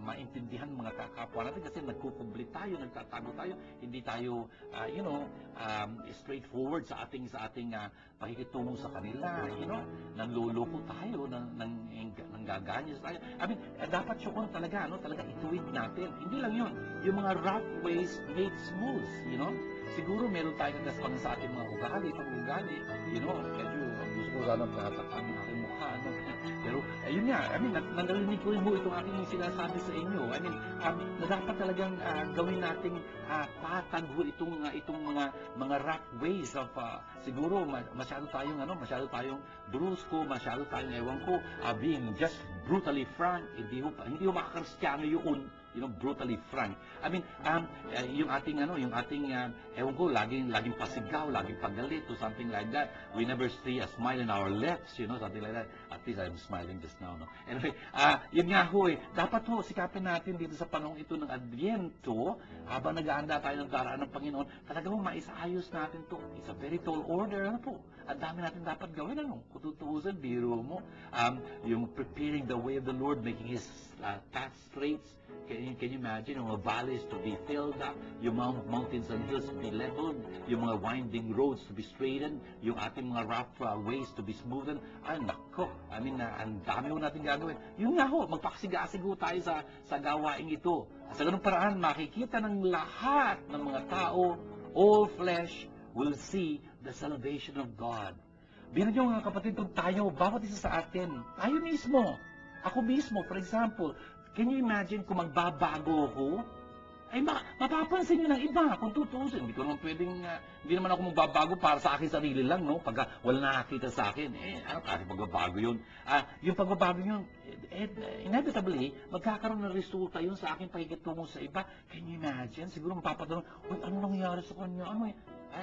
maintindihan mga kapwa natin kasi nagkukubli tayo, nagtatago tayo, hindi tayo straightforward sa ating pakikitungo sa kanila, nanluloko tayo, nanggaganyas tayo. Dapat yun talaga ituwid natin. Hindi lang yun, yung mga rough ways made smooth, Siguro meron tayong kagaspangan sa ating mga ugali, pag-ugali, medyo gusto ko sana pagkatakan ng aking mukha, Pero, ayun nga, nangalinig ko rin mo itong aking sinasabi sa inyo. Na dapat talagang gawin nating patag itong mga rough ways of, siguro, masyado tayong brusko, masyado tayong, ewan ko, being just brutally frank, hindi ho makakristiyano yun, brutally frank. Yung ating ewan ko, laging pasigaw, laging pagalit, or something like that. We never see a smile in our lips, something like that. At least I'm smiling just now, Anyway, yun nga ho, dapat sikapin natin dito sa panahon ito ng Adviento, habang nag-aanda tayo ng daraan ng Panginoon, talagang maisayos natin to. It's a very tall order, Ang dami natin dapat gawin, Kung tutuusin, biro mo, yung preparing the way of the Lord, making His path straight. Can you imagine, yung mga valleys to be filled up, yung mountains and hills to be leveled, yung mga winding roads to be straightened, yung ating mga rough ways to be smoothened. Ay, nako, ang dami ho natin gagawin. Yun nga ho, magpakasigasig ho tayo sa gawain ito. Sa ganung paraan, makikita ng lahat ng mga tao, all flesh will see the salvation of God. Biro nyo mga kapatid, tayo, bawat isa sa atin, tayo mismo, ako mismo, for example, can you imagine kung magbabago ako? Ay, mapapansin nyo ng iba kung tutusin. Hindi ko naman pwedeng, hindi naman ako magbabago para sa akin sarili lang, Pagka wala nakakita sa akin, kasi magbabago yun. Yung pagbabago yun, inevitably, magkakaroon ng resulta yun sa aking pakikitungo sa iba. Can you imagine? Siguro mapapatanong, ano nangyayari sa kanya?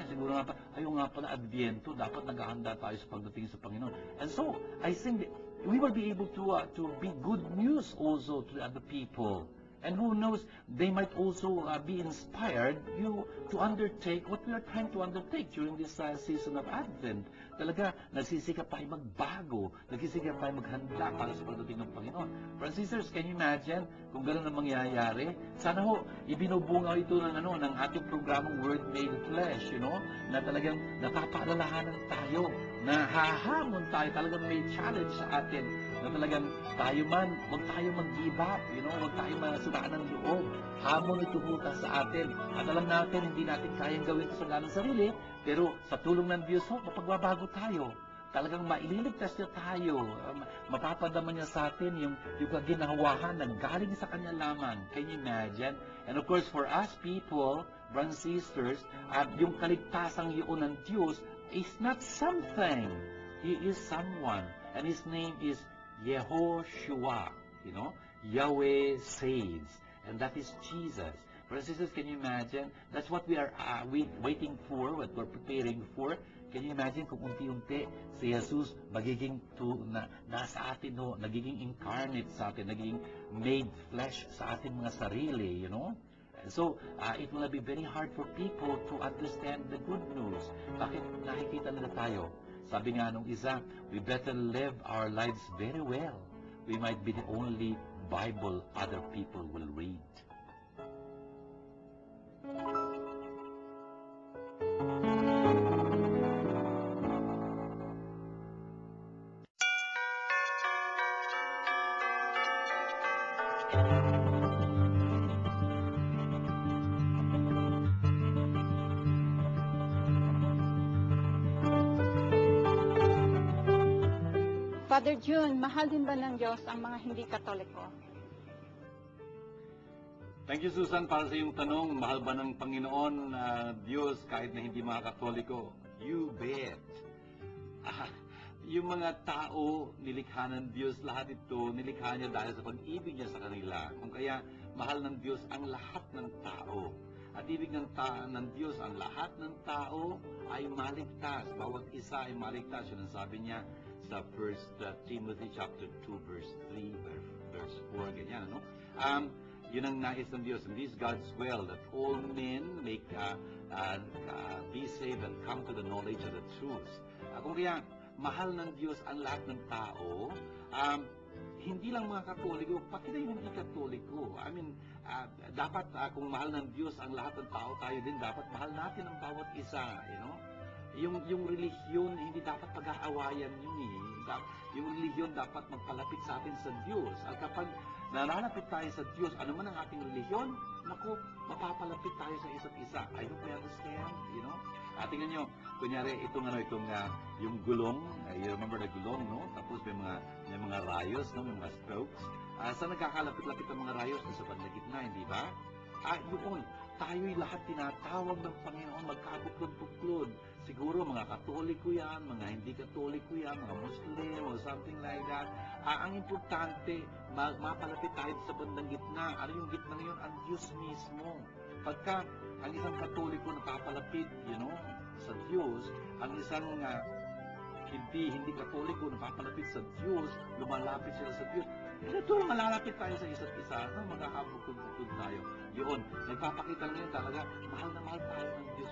Siguro nga pa, ayaw nga pala Adviento, dapat naghahanda tayo sa pagdating sa Panginoon. And so, I think we will be able to be good news also to the other people. And who knows, they might also be inspired to undertake what we are trying to undertake during this season of Advent. Talaga, nagsisikap tayo magbago, nagsisikap tayo maghanda para sa pagdating ng Panginoon. Brothers and sisters, can you imagine kung gano'n ang mangyayari? Sana ho, ibinubungaw ito ng ating programang Word Made Flesh, na talagang napapaalalahanan tayo, na hahamon tayo, talagang may challenge sa atin, na talagang tayo man, huwag tayo mag-give up, huwag tayo masunaan ng loob. Hamon ito butas sa atin. At alam natin, hindi natin kayang gawin ito sa ganang sarili, pero sa tulong ng Diyos, mapagbabago tayo. Talagang maililigtas niya tayo. Mapapadama niya sa atin yung kaginawahan na galing sa Kanya lamang. Can you imagine? And of course, for us people, brothers and sisters, yung kaligtasang yun ng Diyos is not something. He is someone. And His name is Yehoshua, Yahweh saves, and that is Jesus. Brothers and sisters, can you imagine? That's what we are waiting for, what we're preparing for. Can you imagine kung unti-unti si Jesus magiging nasa atin, nagiging incarnate sa atin, nagiging made flesh sa ating mga sarili, So, it will be very hard for people to understand the good news. Bakit nakikita nila tayo? Sabi nga nung isa, we better live our lives very well. We might be the only Bible other people will read. Father June, mahal din ba ng Diyos ang mga hindi Katoliko? Thank you, Susan, para sa iyong tanong. Mahal ba ng Panginoon Diyos kahit na hindi mga Katoliko? You bet. Yung mga tao, nilikha ng Diyos, lahat ito, nilikha niya dahil sa pag-ibig niya sa kanila. Kung kaya, mahal ng Diyos ang lahat ng tao. At ibig ng Diyos, ang lahat ng tao ay maligtas. Bawat isa ay maligtas. Yun ang sabi niya sa 1 Timothy chapter 2, verse 3, verse 4, ganyan, no? Yun ang nais ng Diyos. And this is God's will that all men may be saved and come to the knowledge of the truth. Kung kaya, mahal ng Diyos ang lahat ng tao, hindi lang mga Katoliko, pati na yung hindi Katoliko. I mean, dapat kung mahal ng Diyos ang lahat ng tao, tayo din dapat mahal natin ang bawat isa, you know? Yung relihiyon, hindi dapat pag-aawayan yun eh. Yung relihiyon dapat magpalapit sa atin sa Diyos. At kapag nalalapit tayo sa Diyos, ano man ang ating relihiyon, naku, mapapalapit tayo sa isa't isa. I don't understand, you know? Tingnan nyo, kunyari, yung gulong, you remember the gulong, no? Tapos may mga rayos, no? May mga spokes. Saan nagkakalapit-lapit ang mga rayos? Sa gitna, hindi ba? Yun, tayo'y lahat tinatawag ng Panginoon magkabuklod-buklod. Siguro mga Katoliko yan, mga hindi Katoliko yan, mga Muslim or something like that. Ang importante, mapalapit tayo sa bandang gitna. Ano yung gitna ngayon? Ang Diyos mismo. Pagka ang isang Katoliko napapalapit, you know, sa Diyos, ang isang hindi Katoliko napapalapit sa Diyos, lumalapit sila sa Diyos. Ito, malalapit tayo sa isa't isa, magkakabukod-bukod tayo. Yun, nagpapakita lang yun talaga, mahal na mahal tayo ng Diyos.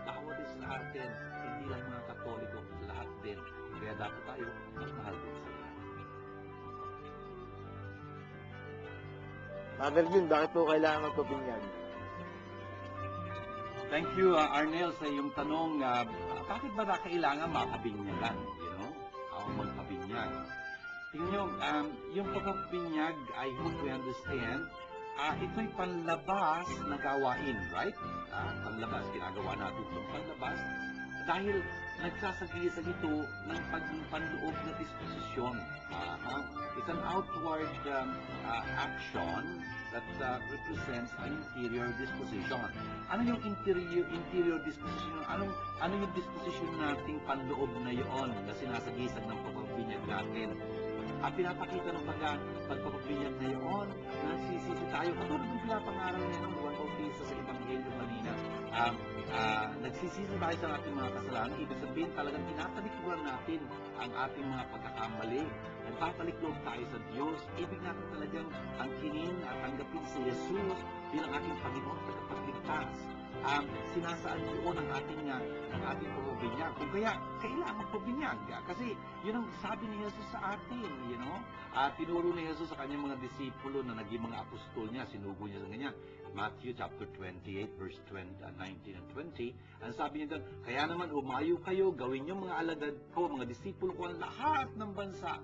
Bawat isa sa atin, hindi lang mga Katoliko, lahat din. Kaya dapat tayo magmahal din sa lahat. Father Jun, bakit po kailangan magpabinyag? Thank you, Arnel, sa iyong tanong. Bakit ba na kailangan makabinyagan? You know? Magpabinyag. Tingnan nyo, yung pagpabinyag, I hope we understand, ito'y panlabas na gawain, right? Panlabas, ginagawa natin itong panlabas dahil nagsasagisa ito ng panloob na disposisyon. It's an outward action that represents an interior disposition. Ano yung interior disposition? Ano yung disposition nating panloob na yon na sinasagisag ng pagpabinyag natin? Pinapakita ng pagpapabinyag na yun, nagsisisi tayo. Katulad ng pinapangaral na yun, Juan Bautista sa Ebanghelyo kanina, nagsisisi tayo sa ating mga kasalanan. Ibig sabihin talagang tinatalikuran natin ang ating mga pagkakamali. Nagpapaliklog tayo sa Diyos. Ibig natin talagang angkinin at tanggapin si Jesus bilang ating Panginoon at tagapagligtas. Sinasaan doon ang ating pagpabinyag. Kung kaya, kailangan magpabinyag. Kasi yun ang sabi ni Jesus sa atin, you know. Tinuro ni Jesus sa kanyang mga disipulo na naging mga apostol niya, sinugo niya sa ganyan. Matthew chapter 28, verse 19 and 20. Ang sabi niya doon, kaya naman umayo kayo, gawin niyo mga alagad ko, mga disipulo ko ang lahat ng bansa.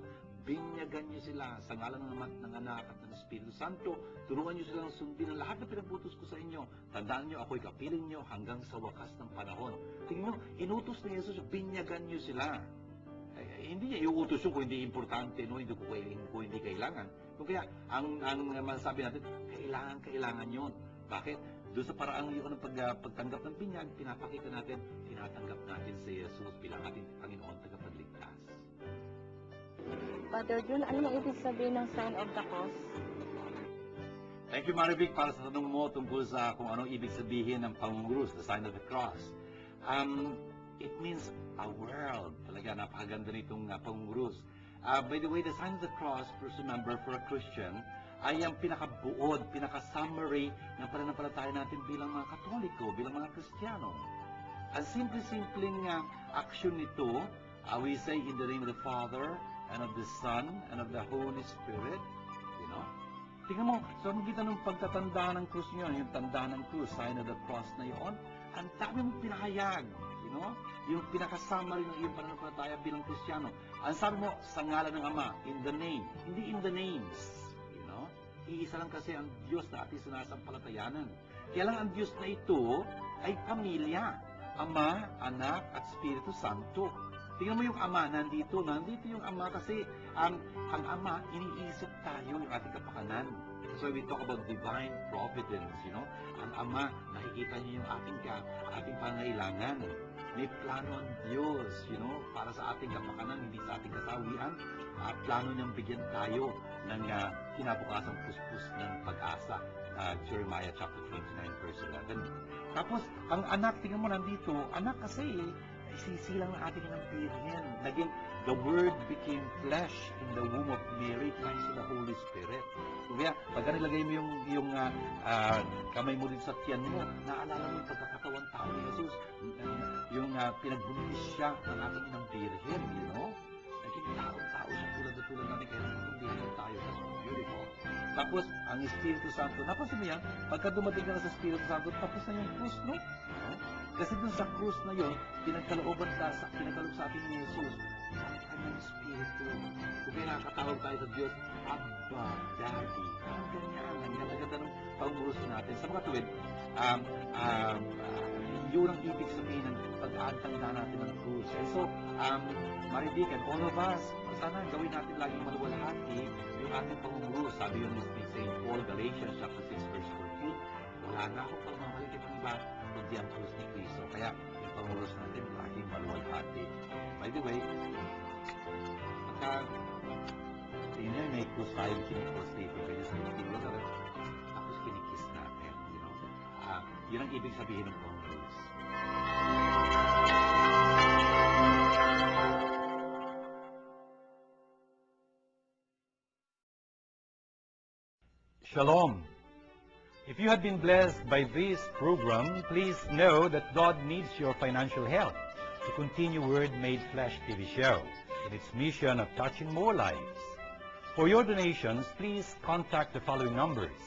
Binyagan niyo sila sa ngalan ng Anak at ng Espiritu Santo. Turuan niyo silang sundin ang lahat na pinabutos ko sa inyo. Tandaan niyo, ako'y kapiling niyo hanggang sa wakas ng panahon. Tingnan mo, inutos ni Jesus, binyagan niyo sila. Hindi niya iuutos yung kung hindi importante, no? Kung hindi kailangan. Kung kaya, ang masasabi natin, kailangan yun. Bakit? Doon sa paraang yun ng pagtanggap ng binyag, pinapakita natin, tinatanggap natin si Jesus bilang ating Panginoon tagapagligtas. Father June, ano ang ibig sabihin ng sign of the cross? Thank you, Marivic, para sa tanong mo tungkol sa kung anong ibig sabihin ng pangungurus, the sign of the cross. It means a world. Talaga, napakaganda nitong pangungurus. By the way, the sign of the cross, first remember, for a Christian, ay ang pinakabuod, pinaka-summary ng pananampalataya natin bilang mga Katoliko, bilang mga Kristiyano. Ang simple-simpleng action nito, we say in the name of the Father, and of the Son, and of the Holy Spirit. You know? Tingnan mo, sa magitan ng pagtatanda ng krus nyo, yung tanda ng krus, sign of the cross na yun, ang dami mong pinahayag. You know? Yung pinakasama rin ng iyong pananampalataya bilang Kristiyano. Ang sabi mo, sa ngalan ng Ama, in the name, hindi in the names. You know? Iisa lang kasi ang Diyos na ating sinasampalatayanan. Kaya lang ang Diyos na ito ay pamilya. Ama, Anak, at Espiritu Santo. Tingnan mo yung Ama, nandito yung Ama kasi ang Ama, iniisip tayo yung ating kapakanan. So we talk about divine providence, you know. Ang Ama, nakikita niya yung ating pangailangan. May plano ang Diyos, you know, para sa ating kapakanan, hindi sa ating kasawian. Plano niyang bigyan tayo ng kinabukasang puspos ng pag-asa. Jeremiah chapter 29 verse 11. Tapos, ang anak, tingnan mo nandito, anak kasi, isisilang na ating ng Virgen. Naging, the Word became flesh in the womb of Mary thanks to the Holy Spirit. Kaya, pagka nilagay mo yung kamay mo din sa tiyan mo, naalala mo yung pagkakatawan tao ni Jesus, yung pinagbuntis siya ng ating ng Virgen, you know? Naging tao siya, tulad natin, kaya naman tayo. That's beautiful. Tapos, ang Espiritu Santo, napansin mo yan, pagka dumating ka na sa Espiritu Santo, tapos na yung krus, no? Kasi dun sa krus na yun, pinagkaloob sa ating ni Jesus, ang kanyang Espiritu. Kung kaya nakakatawag tayo sa Diyos, Abba, Daddy. Ang ganyan, ang ganda ng pangmuros natin. Sa mga tuwid, yun ang ibig sabihin ng pag-aantanda natin ng krus. And so, maridikan, all of us, sana gawin natin laging maluwalhati yung ating pangmuros. Sabi yun ni St. Paul, Galatians chapter 6 verse 14, wala na akong pagmamalik ng iba, kundi ang krus ni Cristo. Kaya, yung pangmuros natin laging maluwalhati. By the way, pagka tingin nyo, may krus tayong kinikos dito. Kaya sa ikilos, tapos kinikis natin. You know? Yun ang ibig sabihin ng pangmuros. Shalom. If you have been blessed by this program, please know that God needs your financial help to continue Word Made Flesh TV show in its mission of touching more lives. For your donations, please contact the following numbers.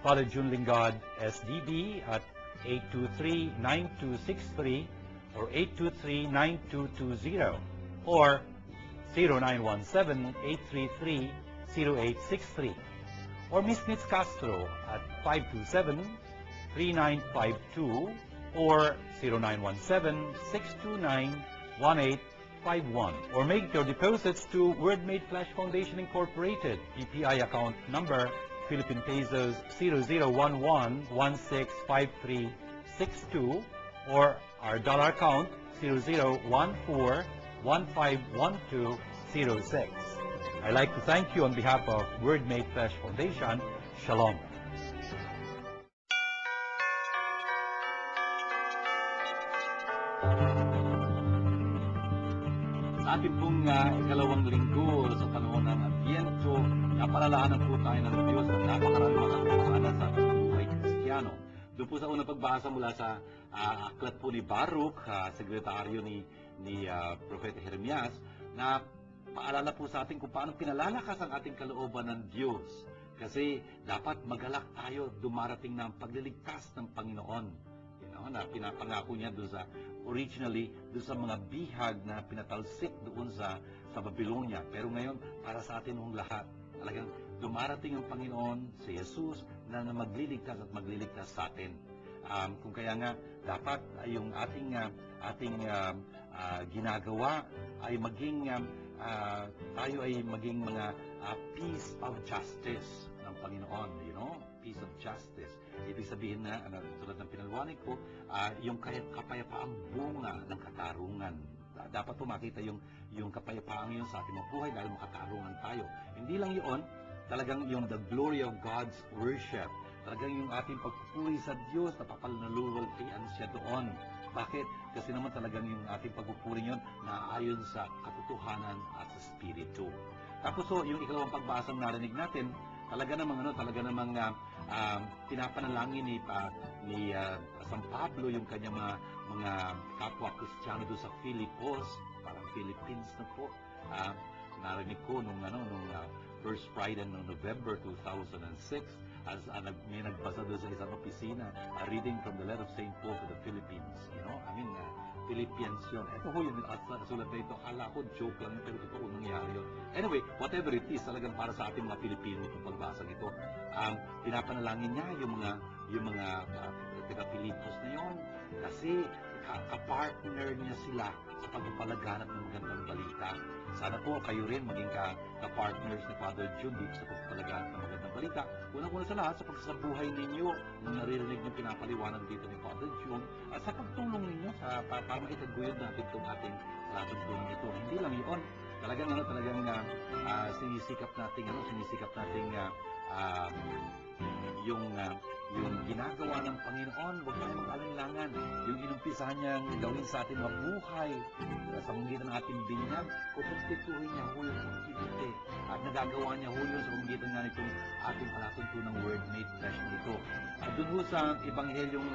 Father Jun Lingard, SDB at 823-9263 or 823-9220 or 0917-833-0863. Or Miss Nitz Castro at 527-3952 or 0917-629-1851. Or make your deposits to Word Made Flesh Foundation Incorporated, PPI account number Philippine Pesos 0011165362 or our dollar account 0014151206. I'd like to thank you on behalf of Word Made Flesh Foundation. Shalom. Sa ating pong ikalawang linggo sa panahon ng Adviento, napalalahanan po tayo ng Diyos at napakarami mga katotohanan sa ating buhay Kristiyano. Doon po sa unang pagbasa mula sa aklat po ni Baruch, sekretaryo ni Propeta Jeremias, na paalala po sa atin kung paano pinalalakas ang ating kalooban ng Diyos. Kasi dapat magalak tayo, dumarating na ang pagliligtas ng Panginoon. You know, na pinapangako niya doon sa, originally, doon sa mga bihag na pinatalsik doon sa Babylonia. Pero ngayon, para sa atin ng lahat, talagang dumarating ang Panginoon, si Jesus, na magliligtas at magliligtas sa atin. Kung kaya nga, dapat yung ating ginagawa ay maging tayo ay maging mga peace of justice ng Panginoon, you know? Peace of justice. Ibig sabihin na, tulad ng pinalwanag ko, yung kapayapaang bunga ng katarungan. Dapat po makita yung kapayapaan yun sa ating buhay dahil makatarungan tayo. Hindi lang yun, talagang yung the glory of God's worship. Talagang yung ating pagpupuri sa Diyos, napapaluluwaltian siya doon. Bakit? Kasi naman talagang yung ating pagpupuri yun na ayon sa katotohanan at sa Espiritu. Tapos yung ikalawang pagbasang narinig natin, talaga namang pinapanalangin ni San Pablo yung kanyang mga kapwa Kristiyano doon sa Filipos, parang Philippines na po. Narinig ko nung first Friday ng November 2006 as may nagbasa doon sa isang opisina, reading from the letter of St. Paul to the Philippines. Philippians yun. Ito ho yung sulat na ito. Akala ko joke lang pero totoo nangyari yun. Anyway, whatever it is, talagang para sa ating mga Pilipino itong pagbasa nito. Pinapanalangin niya yung mga taga-Pilipos na yun kasi kapartner niya sila sa pagpapalaganap ng magandang balita. Sana po kayo rin maging ka-partners ni Father June dito sa pagpapalaganap ng magandang balita. Unang-una sa lahat, sa pagsasabuhay ninyo ng naririnig ng pinapaliwanag dito ni Father June at sa pagtulong ninyo para maitaguyod natin itong ating tulong ito. Hindi lang yun. Talagang sinisikap nating yung ginagawa ng Panginoon, huwag tayong mag-alinlangan. Yung inumpisahan niyang gawin sa ating mga buhay, sa pagitan ng ating binyag, kukonstituhin niya ho yung activity. At nagagawa niya ho yun sa pagitan nga nitong ating palatuntunang Word Made Flesh nito. At doon ho sa Ebanghelyong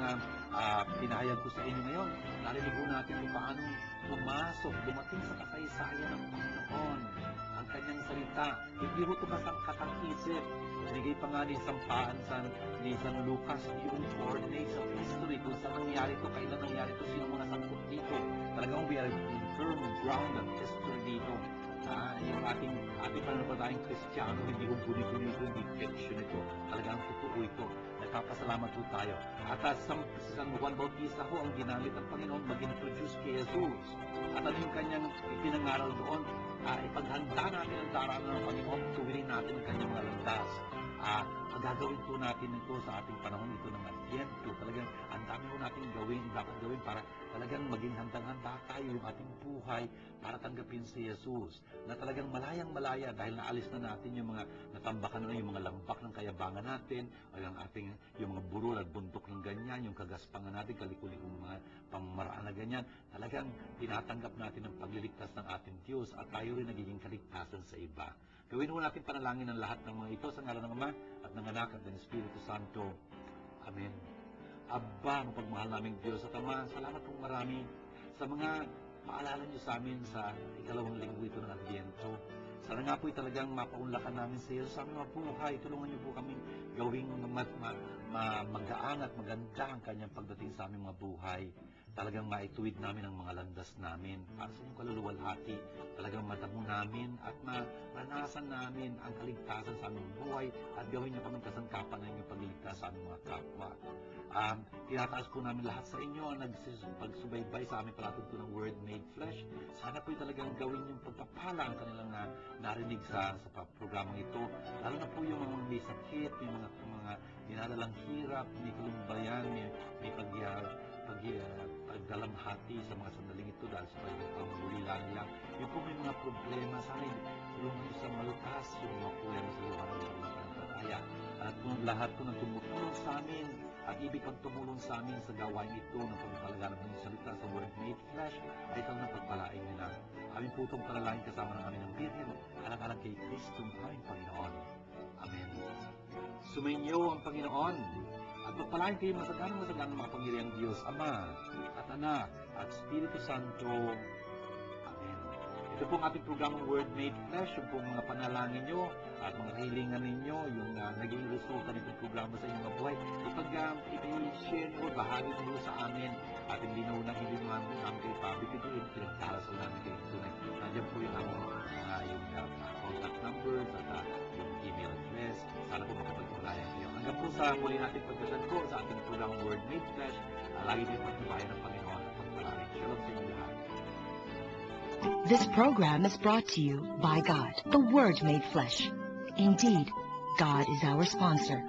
pinahayag ko sa inyo ngayon, narinig ho natin kung paano dumating sa kasaysayan ng Panginoon ang kanyang salita. Hindi ho ito bastang katang-isip. Binigay pa nga ni San Lucas yung coordinates of history kung saan nangyari ito, kailan nangyari ito, sino mga sangkot dito. Talagang we are in firm ground of history dito. Yung ating pananampalatayang Kristiyano, hindi ho guni-guni ito, hindi fiction ito. Talagang totoo ito. Nagpapasalamat po tayo. At sa San Juan Bautista ho, ang ginamit ng Panginoon mag-introduce kay Jesus. At ano yung kanyang ipinangaral doon? Ipaghanda natin ang daraanan ng Panginoon, tuwirin natin ang kanyang mga landas. Gagawin po natin ito sa ating panahon ito ng Advento. Talagang ang dami po natin dapat gawin para talagang maging handang-handa tayo yung ating buhay para tanggapin si Jesus. Na talagang malayang-malaya dahil naalis na natin yung mga natambakan na yung mga lambak ng kayabangan natin, yung mga burol at bundok ng ganyan, yung kagaspangan natin, kalikulikong mga pangmaraan na ganyan. Talagang tinatanggap natin ang pagliligtas ng ating Diyos at tayo rin nagiging kaligtasan sa iba. Gawin mo natin panalangin ng lahat ng mga ito sa ngalan ng Ama at ng Anak at ng Espiritu Santo. Amen. Aba, mapagmahal naming Diyos at Ama, salamat pong marami sa mga paalala niyo sa amin sa ikalawang linggo ito ng Advento. Sana nga po'y talagang mapaunlakan namin sa iyo sa aming mga buhay. Tulungan niyo po kami gawing magaang at maganda ang kanyang pagdating sa aming mga buhay. Talagang maituwid namin ang mga landas namin para sa inyong kaluluwalhati. Talagang matamo namin at maranasan namin ang kaligtasan sa aming buhay at gawin niyo kami kasangkapan ng inyong pagliligtas sa aming mga kapwa. Tinataas po namin lahat sa inyo ang pagsubaybay sa aming palatuntunang Word Made Flesh. Sana po'y talagang gawin yung pagpapala ang kanilang narinig sa programang ito. Lalo na po yung mga may sakit, may mga dinadalang hirap, may kalumbayan, may pagdalamhati sa mga sandaling ito dahil sa pangulila nila. Yung po may mga problema, sana tulungan sa maltas yung mga problema sa liwanag ng mga pananampalataya. At kung lahat po ng tumutulong sa amin at ibig pang tumulong sa amin sa gawain ito ng pagpapalaganap ng salita sa Word Made Flesh ay ito na pagpalain nyo na. Amin po itong panalangin kasama ng aming ng Birhen, alang-alang kay Kristo ng aming Panginoon. Amen. Sumainyo ang Panginoon at magpalain kayo masaganang makapangyarihang Diyos, Ama at Anak at Espiritu Santo. Amen. Ito pong ating programang Word Made Flesh, yung pong mga panalangin nyo at mga kahilingan ninyo, yung naging resulta nitong programa sa inyong mga buhay. I-share nyo, bahagi nyo sa amin at hindi na unang hindi namin kayo pabibigyan, pinagdarasal namin kayo tunay. Nandiyan po yung contact numbers at yung email address. Sana po makapagpulayan kayo. Hanggang po sa muli natin pagdasan ko sa ating programang Word Made Flesh, lagi din pagtubayan ng Panginoon at pagpalain. Shalom sa inyo lahat. This program is brought to you by God, the Word Made Flesh. Indeed, God is our sponsor.